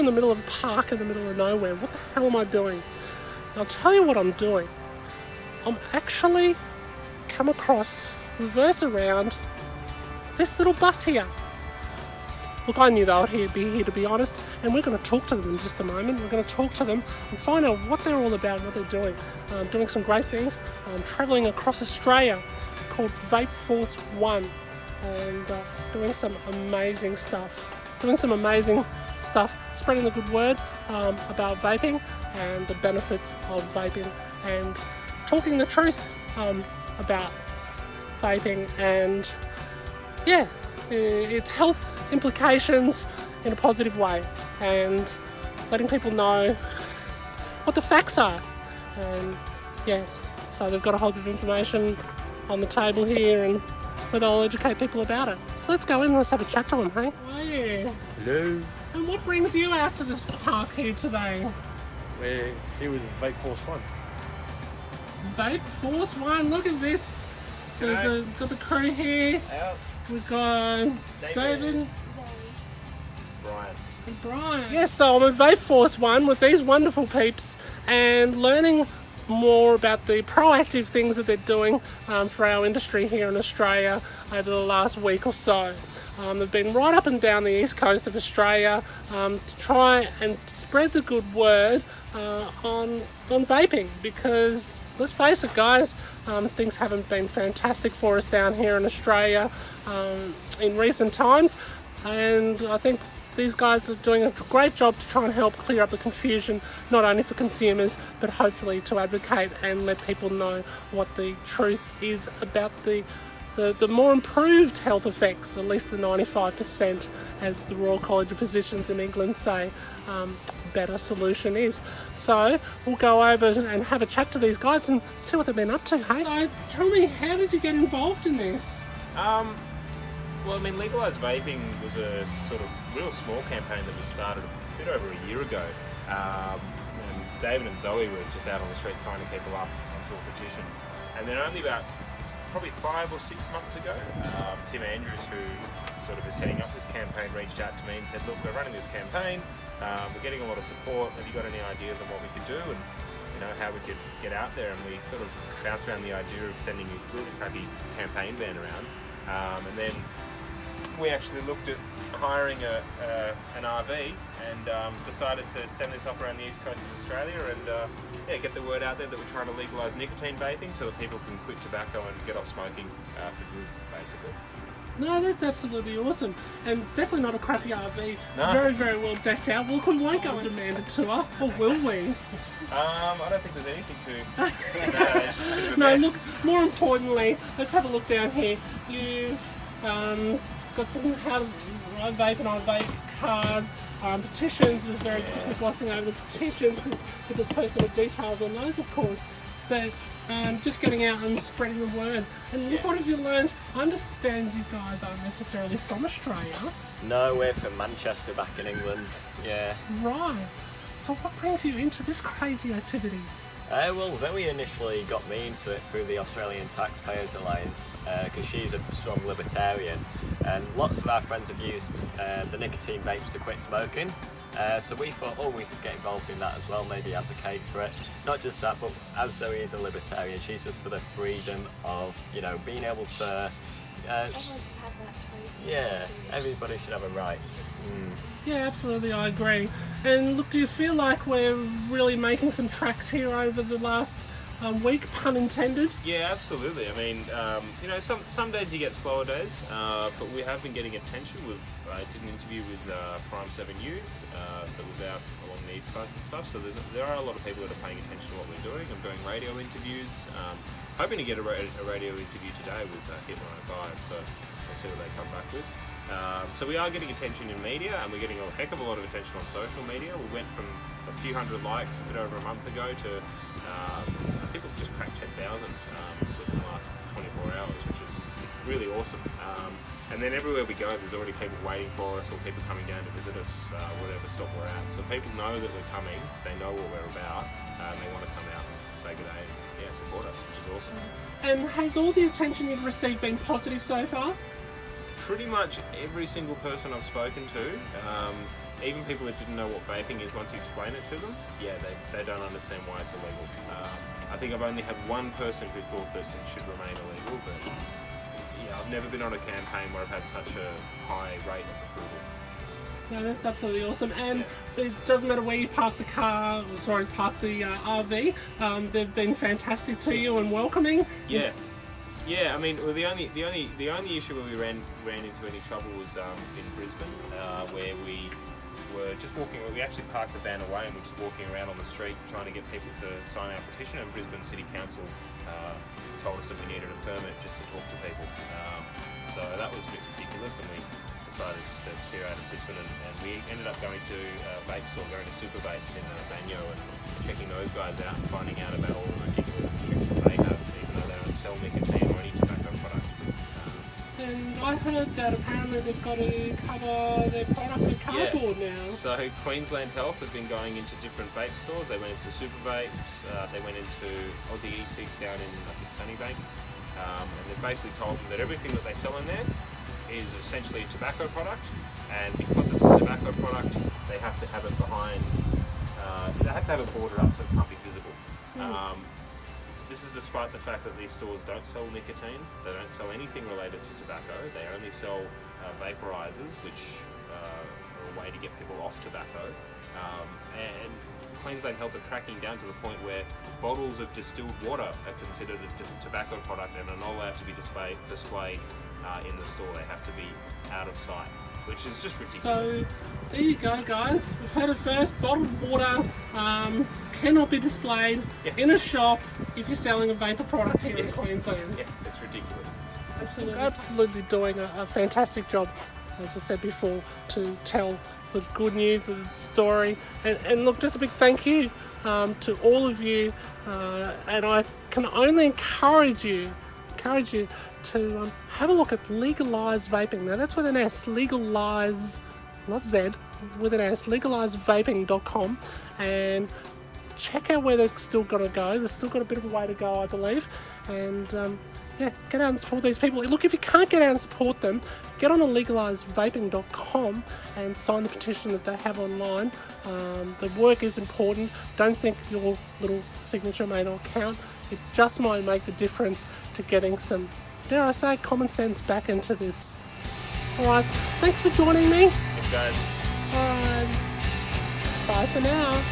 in the middle of a park in the middle of nowhere. What the hell am I doing? I'll tell you what I'm doing. I'm actually come across, reverse around, this little bus here. Look, I knew they would be here, to be honest, and we're going to talk to them in just a moment. We're going to talk to them and find out what they're all about, what they're doing some great things, travelling across Australia, called Vape Force One, and doing some amazing stuff, spreading the good word about vaping and the benefits of vaping, and talking the truth about vaping and its health implications in a positive way, and letting people know what the facts are. And so they've got a whole bit of information on the table here, and where they'll educate people about it. So let's go in and let's have a chat to them, hey? How are you? Hello. And what brings you out to this park here today? We're here with Vape Force One. Vape Force One, look at this. Got the crew here. We've got David. Brian. And Brian. Yes, so I'm at Vape Force One with these wonderful peeps and learning more about the proactive things that they're doing for our industry here in Australia over the last week or so. They've been right up and down the east coast of Australia to try and spread the good word on vaping, because let's face it, guys, things haven't been fantastic for us down here in Australia in recent times, and I think these guys are doing a great job to try and help clear up the confusion, not only for consumers, but hopefully to advocate and let people know what the truth is about the more improved health effects, at least the 95%, as the Royal College of Physicians in England say, better solution is. So we'll go over and have a chat to these guys and see what they've been up to, hey? So tell me, how did you get involved in this? Well, I mean, Legalise Vaping was a sort of real small campaign that was started a bit over a year ago. And David and Zoe were just out on the street signing people up onto a petition. And then only about probably 5 or 6 months ago, Tim Andrews, who sort of is heading up this campaign, reached out to me and said, look, we're running this campaign, we're getting a lot of support, have you got any ideas on what we could do and how we could get out there? And we sort of bounced around the idea of sending a good, crappy campaign van around. And then we actually looked at hiring an RV and decided to send this up around the east coast of Australia and get the word out there that we're trying to legalise nicotine vaping so that people can quit tobacco and get off smoking for good, basically. No, that's absolutely awesome, and it's definitely not a crappy RV. No. Very, very well decked out. Well, we won't go and demand a tour, or will we? I don't think there's anything to. It's just a bit of a No, mess. look, more importantly, let's have a look down here. You've got some how to vape and I vape cards, petitions. There's very quickly glossing over the petitions because people's personal details on those, of course. But just getting out and spreading the word. And look, what have you learned? I understand you guys aren't necessarily from Australia. No, we're from Manchester, back in England. Yeah. Right. So what brings you into this crazy activity? Well, Zoe initially got me into it through the Australian Taxpayers Alliance because she's a strong libertarian, and lots of our friends have used the nicotine vapes to quit smoking. So we thought, we could get involved in that as well, maybe advocate for it. Not just that, but as Zoe is a libertarian, she's just for the freedom of, being able to... Everyone should have that choice. Yeah, everybody should have a right. Yeah, absolutely, I agree. And look, do you feel like we're really making some tracks here over the last week, pun intended? Yeah, absolutely. I mean, some days you get slower days, but we have been getting attention. I did an interview with Prime 7 News that was out along the East Coast and stuff, so there are a lot of people that are paying attention to what we're doing. I'm doing radio interviews, hoping to get a radio interview today with Hit 105, so we'll see what they come back with. So we are getting attention in media, and we're getting a heck of a lot of attention on social media. We went from a few hundred likes a bit over a month ago to I think we've just cracked 10,000 within the last 24 hours, which is really awesome. And then everywhere we go, there's already people waiting for us, or people coming down to visit us, whatever stop we're at. So people know that we're coming, they know what we're about, and they want to come out and say good day and support us, which is awesome. And has all the attention you've received been positive so far? Pretty much every single person I've spoken to even people that didn't know what vaping is, once you explain it to them, yeah, they don't understand why it's illegal. I think I've only had one person who thought that it should remain illegal, but yeah, I've never been on a campaign where I've had such a high rate of approval. No, that's absolutely awesome, and it doesn't matter where you park the car, park the RV. They've been fantastic to you and welcoming. Yeah, yeah. I mean, well, the only issue where we ran into any trouble was in Brisbane, where we were just walking. We actually parked the van away and we're just walking around on the street trying to get people to sign our petition. And Brisbane City Council told us that we needed a permit just to talk to people. So that was a bit ridiculous, and we decided just to clear out of Brisbane, and we ended up going to a vape store, going to Super Vapes in Banyo and checking those guys out and finding out about all the ridiculous restrictions they have, even though they don't sell nicotine or any tobacco product. And I heard that apparently they've got to cover their product with cardboard now. So Queensland Health have been going into different vape stores. They went into Super Vapes, they went into Aussie e-cigs down in, I think, Sunnybank, and they've basically told them that everything that they sell in there is essentially a tobacco product, and because it's a tobacco product, they have to have it behind, they have to have it boarded up so it can't be visible. This is despite the fact that these stores don't sell nicotine, they don't sell anything related to tobacco, they only sell vaporizers, which are a way to get people off tobacco. And Queensland Health are cracking down to the point where bottles of distilled water are considered a tobacco product and are not allowed to be displayed in the store. They have to be out of sight, which is just ridiculous. So there you go, guys. We've heard it first. Bottled water cannot be displayed in a shop if you're selling a vapor product here in Queensland. Yeah, it's ridiculous. Absolutely doing a fantastic job, as I said before, to tell the good news of the story. And look, just a big thank you to all of you, and I can only encourage you to have a look at Legalise Vaping. Now that's with an S, Legalise, not Z, with an S, legalisevaping.com, and check out where they're still going to go. They've still got a bit of a way to go, I believe, and yeah, get out and support these people. Look, if you can't get out and support them, get on to legalisevaping.com and sign the petition that they have online. The work is important. Don't think your little signature may not count. It just might make the difference to getting some, dare I say, common sense back into this. Alright, thanks for joining me. Thanks, guys. Alright, bye for now.